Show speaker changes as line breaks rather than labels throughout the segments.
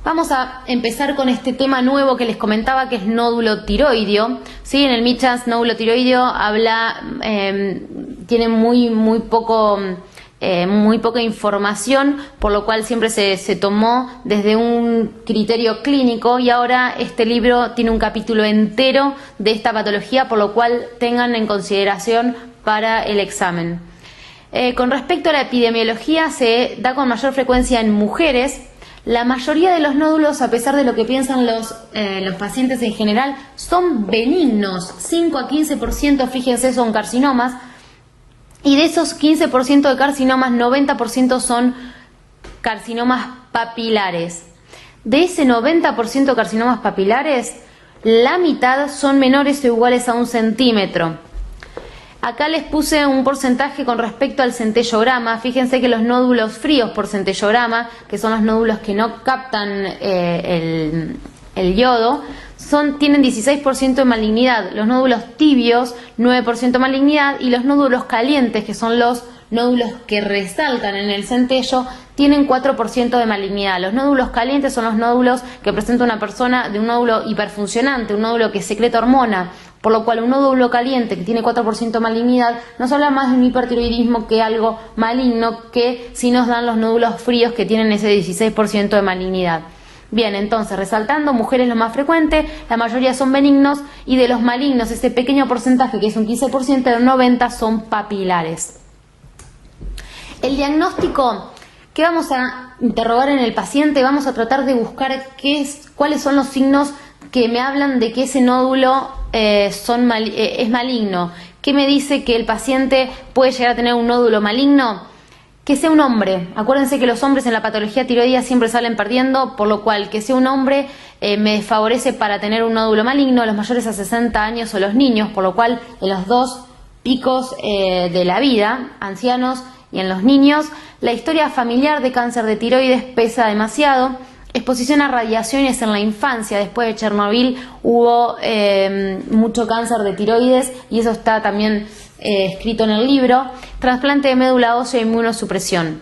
Vamos a empezar con este tema nuevo que les comentaba, que es nódulo tiroideo. ¿Sí? En el Michas, nódulo tiroideo habla, tiene muy poca información, por lo cual siempre se tomó desde un criterio clínico, y ahora este libro tiene un capítulo entero de esta patología, por lo cual tengan en consideración para el examen. Con respecto a la epidemiología, se da con mayor frecuencia en mujeres. La mayoría de los nódulos, a pesar de lo que piensan los pacientes en general, son benignos. 5 a 15%, fíjense, son carcinomas. Y de esos 15% de carcinomas, 90% son carcinomas papilares. De ese 90% de carcinomas papilares, la mitad son menores o iguales a 1 centímetro. Acá les puse un porcentaje con respecto al centellograma. Fíjense que los nódulos fríos por centellograma, que son los nódulos que no captan el yodo, tienen 16% de malignidad. Los nódulos tibios, 9% de malignidad. Y los nódulos calientes, que son los nódulos que resaltan en el centello, tienen 4% de malignidad. Los nódulos calientes son los nódulos que presenta una persona de un nódulo hiperfuncionante, un nódulo que secreta hormona, por lo cual un nódulo caliente que tiene 4% de malignidad nos habla más de un hipertiroidismo que algo maligno, que si nos dan los nódulos fríos que tienen ese 16% de malignidad. Bien, entonces, resaltando, mujeres lo más frecuente, la mayoría son benignos, y de los malignos, ese pequeño porcentaje que es un 15%, de 90 son papilares. El diagnóstico, ¿qué vamos a interrogar en el paciente? Vamos a tratar de buscar cuáles son los signos que me hablan de que ese nódulo es maligno. ¿Qué me dice que el paciente puede llegar a tener un nódulo maligno? Que sea un hombre. Acuérdense que los hombres en la patología tiroidea siempre salen perdiendo, por lo cual que sea un hombre me favorece para tener un nódulo maligno. Los mayores a 60 años o los niños, por lo cual en los dos picos de la vida, ancianos y en los niños, la historia familiar de cáncer de tiroides pesa demasiado. Exposición a radiaciones en la infancia. Después de Chernobyl hubo mucho cáncer de tiroides, y eso está también escrito en el libro. Trasplante de médula ósea e inmunosupresión.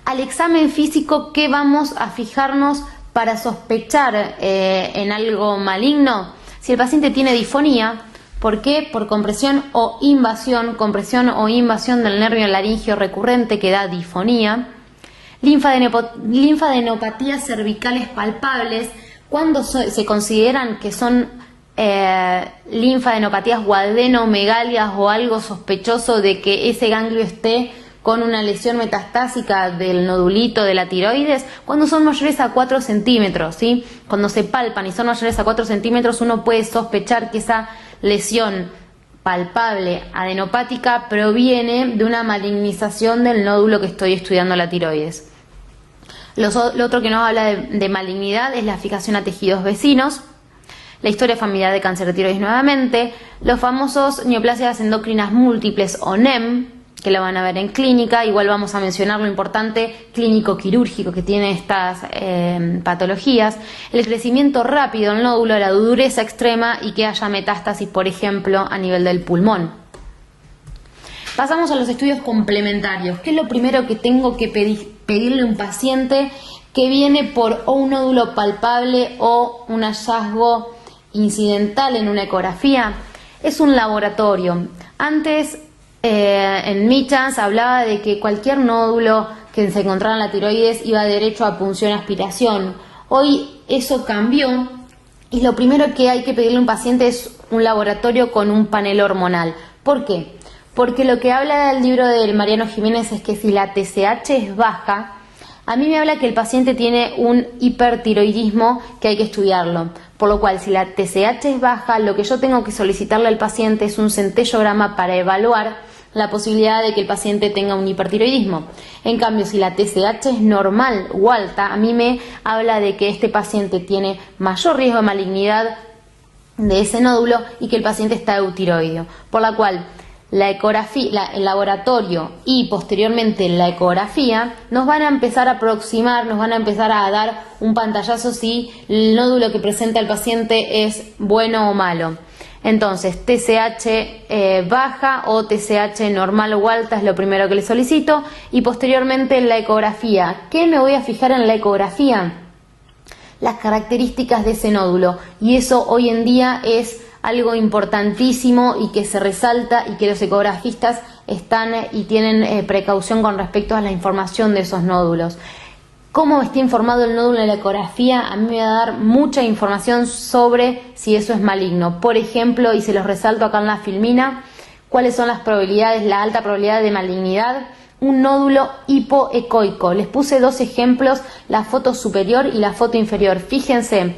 Al examen físico, ¿qué vamos a fijarnos para sospechar en algo maligno? Si el paciente tiene disfonía, ¿por qué? Por compresión o invasión del nervio laringio recurrente, que da disfonía. Linfadenopatías cervicales palpables, cuando se consideran que son linfadenopatías o adenomegalias o algo sospechoso de que ese ganglio esté con una lesión metastásica del nodulito de la tiroides, cuando son mayores a 4 centímetros, ¿sí? Cuando se palpan y son mayores a 4 centímetros, uno puede sospechar que esa lesión palpable adenopática proviene de una malignización del nódulo que estoy estudiando, la tiroides. Lo otro que nos habla de malignidad es la fijación a tejidos vecinos, la historia familiar de cáncer de tiroides nuevamente, los famosos neoplasias endocrinas múltiples o NEM, que lo van a ver en clínica. Igual vamos a mencionar lo importante clínico-quirúrgico que tiene estas patologías, el crecimiento rápido del nódulo, la dureza extrema y que haya metástasis, por ejemplo, a nivel del pulmón. Pasamos a los estudios complementarios. ¿Qué es lo primero que tengo que pedirle a un paciente que viene por o un nódulo palpable o un hallazgo incidental en una ecografía? Es un laboratorio. Antes, en Michas hablaba de que cualquier nódulo que se encontrara en la tiroides iba derecho a punción-aspiración. Hoy eso cambió, y lo primero que hay que pedirle a un paciente es un laboratorio con un panel hormonal. ¿Por qué? Porque lo que habla del libro de Mariano Jiménez es que si la TSH es baja, a mí me habla que el paciente tiene un hipertiroidismo que hay que estudiarlo. Por lo cual, si la TSH es baja, lo que yo tengo que solicitarle al paciente es un centellograma para evaluar la posibilidad de que el paciente tenga un hipertiroidismo. En cambio, si la TSH es normal o alta, a mí me habla de que este paciente tiene mayor riesgo de malignidad de ese nódulo y que el paciente está eutiroideo. Por la cual, la ecografía, el laboratorio y posteriormente la ecografía nos van a empezar a aproximar, nos van a empezar a dar un pantallazo si el nódulo que presenta el paciente es bueno o malo. Entonces, TSH baja o TSH normal o alta es lo primero que le solicito, y posteriormente la ecografía. ¿Qué me voy a fijar en la ecografía? las características de ese nódulo, y eso hoy en día es algo importantísimo y que se resalta y que los ecografistas están y tienen precaución con respecto a la información de esos nódulos. ¿Cómo está informado el nódulo en la ecografía? A mí me va a dar mucha información sobre si eso es maligno. Por ejemplo, y se los resalto acá en la filmina, cuáles son las probabilidades, la alta probabilidad de malignidad. Un nódulo hipoecoico. Les puse dos ejemplos, la foto superior y la foto inferior. Fíjense,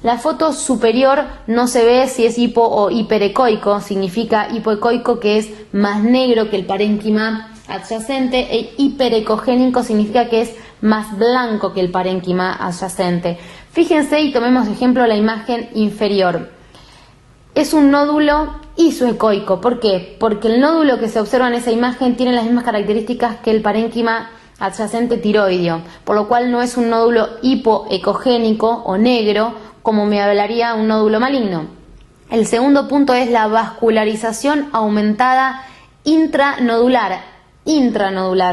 la foto superior no se ve si es hipo o hiperecoico, significa hipoecoico que es más negro que el parénquima adyacente, e hiperecogénico significa que es más blanco que el parénquima adyacente. Fíjense y tomemos ejemplo la imagen inferior. Es un nódulo isoecoico. ¿Por qué? Porque el nódulo que se observa en esa imagen tiene las mismas características que el parénquima adyacente tiroideo, por lo cual no es un nódulo hipoecogénico o negro, como me hablaría un nódulo maligno. El segundo punto es la vascularización aumentada intranodular.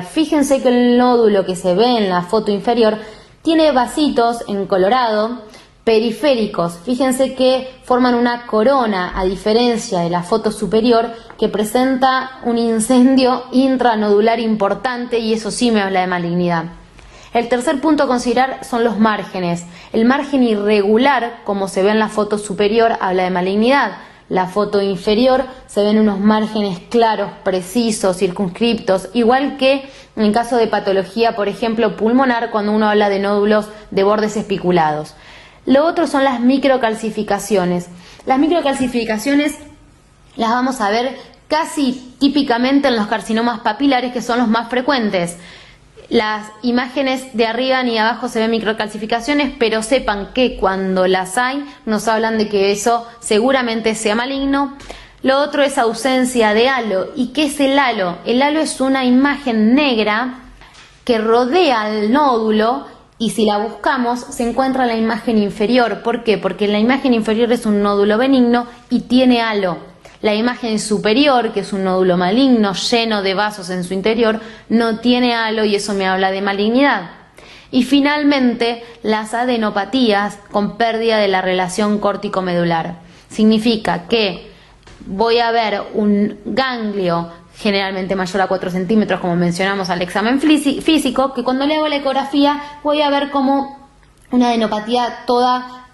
Fíjense que el nódulo que se ve en la foto inferior tiene vasitos en colorado periféricos. Fíjense que forman una corona, a diferencia de la foto superior que presenta un incendio intranodular importante, y eso sí me habla de malignidad. El tercer punto a considerar son los márgenes. El margen irregular, como se ve en la foto superior, habla de malignidad. La foto inferior se ven unos márgenes claros, precisos, circunscriptos, igual que en caso de patología, por ejemplo, pulmonar, cuando uno habla de nódulos de bordes espiculados. Lo otro son las microcalcificaciones. Las microcalcificaciones las vamos a ver casi típicamente en los carcinomas papilares, que son los más frecuentes. Las imágenes de arriba ni abajo se ven microcalcificaciones, pero sepan que cuando las hay nos hablan de que eso seguramente sea maligno. Lo otro es ausencia de halo. ¿Y qué es el halo? El halo es una imagen negra que rodea al nódulo, y si la buscamos se encuentra en la imagen inferior. ¿Por qué? Porque la imagen inferior es un nódulo benigno y tiene halo. La imagen superior, que es un nódulo maligno lleno de vasos en su interior, no tiene halo, y eso me habla de malignidad. Y finalmente, las adenopatías con pérdida de la relación córtico-medular. Significa que voy a ver un ganglio generalmente mayor a 4 centímetros, como mencionamos al examen físico, que cuando le hago la ecografía voy a ver como una adenopatía toda,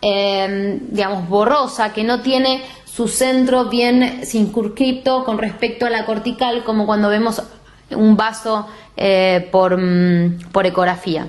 borrosa, que no tiene su centro bien circunscripto con respecto a la cortical, como cuando vemos un vaso por ecografía.